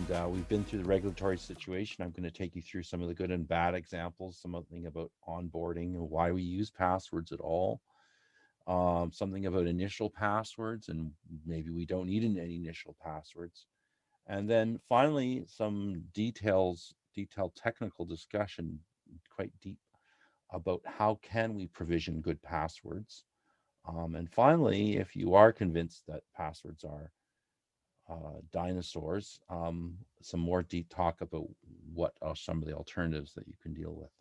And we've been through the regulatory situation. I'm going to take you through some of the good and bad examples, something about onboarding and why we use passwords at all, something about initial passwords and maybe we don't need any initial passwords. And then finally, some detailed technical discussion, quite deep, about how can we provision good passwords. And finally, if you are convinced that passwords are dinosaurs, some more deep talk about what are some of the alternatives that you can deal with.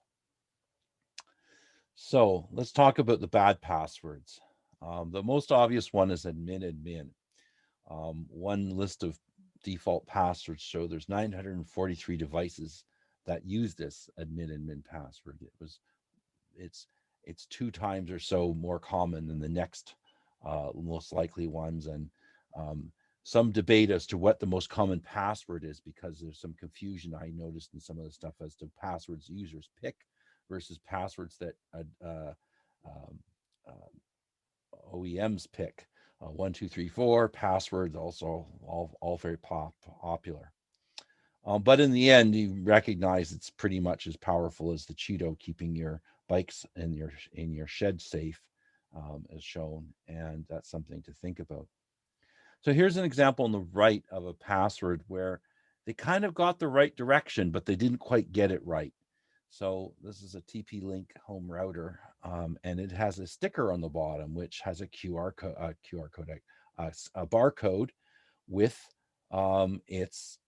So let's talk about the bad passwords. The most obvious one is admin. One list of default passwords show there's 943 devices that use this admin password. It's it's two times or so more common than the next most likely ones, and um, some debate as to what the most common password is because there's some confusion I noticed in some of the stuff as to passwords users pick versus passwords that um, OEMs pick. 1, 2, 3, 4 passwords also all very popular. But in the end, you recognize it's pretty much as powerful as the Cheeto keeping your bikes in your shed safe, as shown, and that's something to think about. So here's an example on the right of a password where they kind of got the right direction, but they didn't quite get it right. So this is a TP-Link home router, and it has a sticker on the bottom which has a QR code, a barcode with its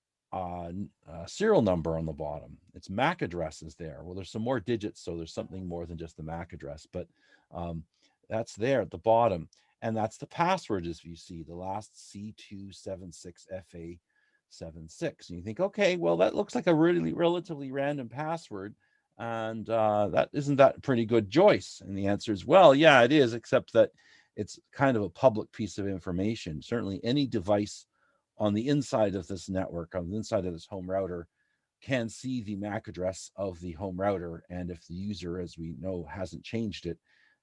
serial number on the bottom. Its MAC address is there. Well, there's some more digits, so there's something more than just the MAC address, but um, that's there at the bottom. And that's the password, as you see, the last C276FA76. And you think, okay, well, that looks like a really relatively random password. And that isn't that a pretty good choice? And the answer is, well, yeah, it is, except that it's kind of a public piece of information. Certainly any device on the inside of this network, on the inside of this home router, can see the MAC address of the home router. And if the user, as we know, hasn't changed it,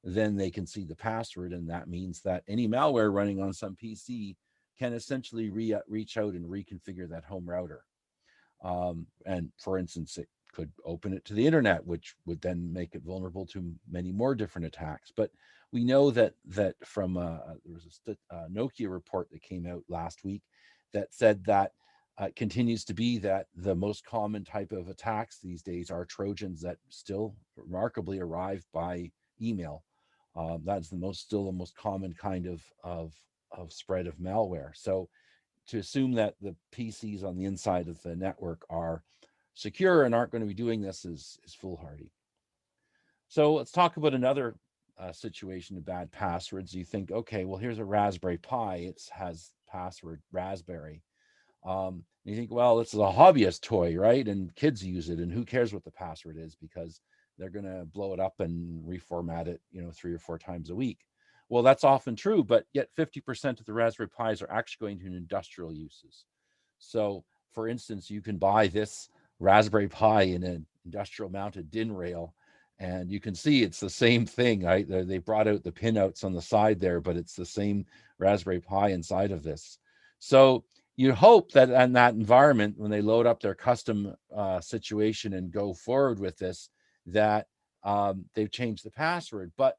then they can see the password. And that means that any malware running on some PC can essentially reach out and reconfigure that home router. And for instance, it could open it to the internet, which would then make it vulnerable to many more different attacks. But we know that from there was a Nokia report that came out last week that said that continues to be that the most common type of attacks these days are Trojans that still remarkably arrive by email. That's still the most common kind of spread of malware. So to assume that the PCs on the inside of the network are secure and aren't going to be doing this is foolhardy. So let's talk about another situation of bad passwords. You think, okay, well, here's a Raspberry Pi. It has password Raspberry. You think, well, this is a hobbyist toy, right? And kids use it, and who cares what the password is because they're going to blow it up and reformat it, 3 or 4 times a week. Well, that's often true, but yet 50% of the Raspberry Pis are actually going to industrial uses. So, for instance, you can buy this Raspberry Pi in an industrial mounted DIN rail, and you can see it's the same thing, right? They brought out the pinouts on the side there, but it's the same Raspberry Pi inside of this. So you hope that in that environment, when they load up their custom situation and go forward with this, that they've changed the password. But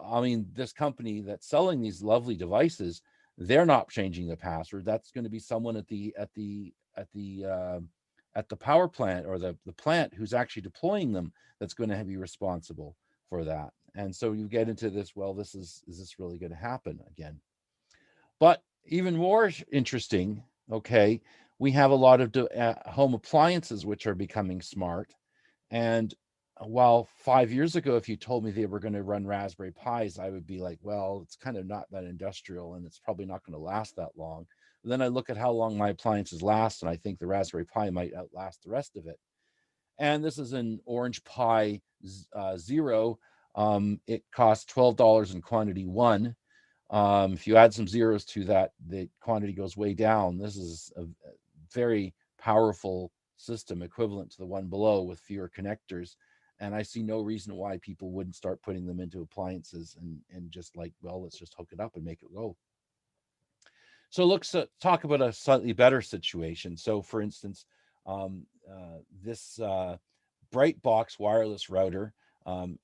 I mean, this company that's selling these lovely devices, they're not changing the password. That's going to be someone at the power plant or the plant who's actually deploying them that's going to be responsible for that. And so you get into this, well, is this really going to happen again? But even more interesting, okay, we have a lot of home appliances which are becoming smart. And while 5 years ago, if you told me they were going to run Raspberry Pis, I would be like, well, it's kind of not that industrial and it's probably not going to last that long. But then I look at how long my appliances last, and I think the Raspberry Pi might outlast the rest of it. And this is an Orange Pi Zero. It costs $12 in quantity one. If you add some zeros to that, the quantity goes way down. This is a very powerful system equivalent to the one below with fewer connectors. And I see no reason why people wouldn't start putting them into appliances and just like, well, let's just hook it up and make it go. So let's talk about a slightly better situation. So for instance, this bright box wireless router,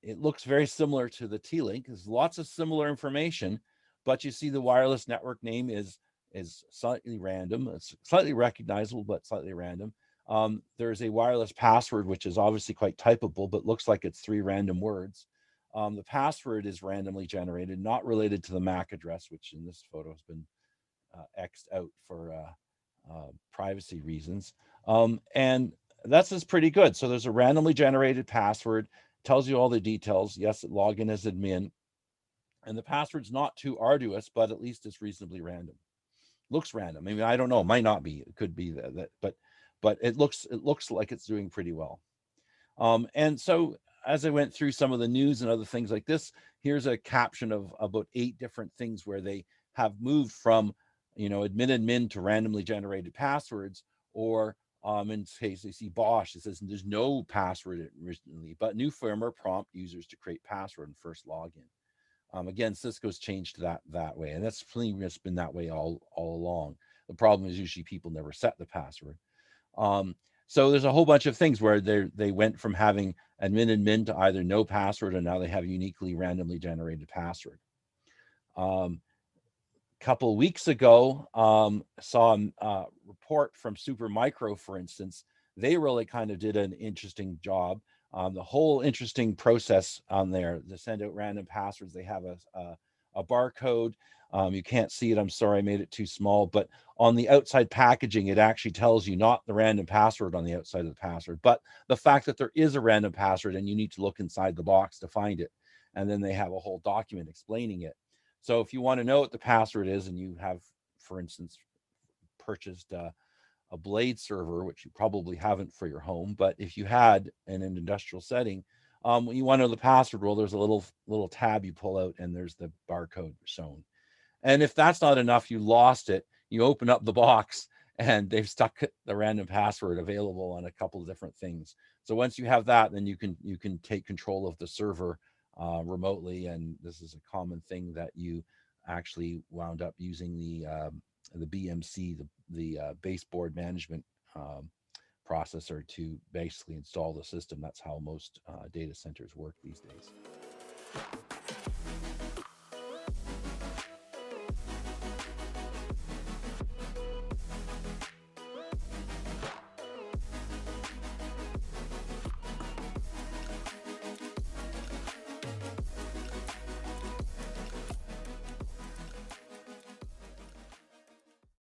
it looks very similar to the T-Link. There's lots of similar information, but you see the wireless network name is slightly random. It's slightly recognizable, but slightly random. There's a wireless password, which is obviously quite typable, but looks like it's 3 random words. The password is randomly generated, not related to the MAC address, which in this photo has been X'd out for privacy reasons. And that's just pretty good. So there's a randomly generated password, tells you all the details. Yes, log in as admin. And the password's not too arduous, but at least it's reasonably random. Looks random. I mean, I don't know. It might not be. It could be that, but it looks like it's doing pretty well. And so as I went through some of the news and other things like this, here's a caption of about 8 different things where they have moved from, admin to randomly generated passwords, or in case they see Bosch, it says there's no password originally, but new firmware prompt users to create password and first login. Again, Cisco's changed that way, and that's pretty much been that way all along. The problem is usually people never set the password. So there's a whole bunch of things where they went from having admin to either no password, and now they have uniquely randomly generated password. Couple weeks ago, saw a report from Supermicro, for instance. They really kind of did an interesting job. The whole interesting process on there to send out random passwords. They have a barcode. You can't see it. I'm sorry, I made it too small. But on the outside packaging, it actually tells you not the random password on the outside of the password, but the fact that there is a random password and you need to look inside the box to find it. And then they have a whole document explaining it. So if you want to know what the password is and you have, for instance, purchased a Blade server, which you probably haven't for your home, but if you had in an industrial setting, when you want to know the password, well, there's a little tab you pull out and there's the barcode shown. And if that's not enough, you lost it, you open up the box and they've stuck the random password available on a couple of different things. So once you have that, then you can take control of the server remotely. And this is a common thing that you actually wound up using the BMC, the baseboard management processor, to basically install the system. That's how most data centers work these days.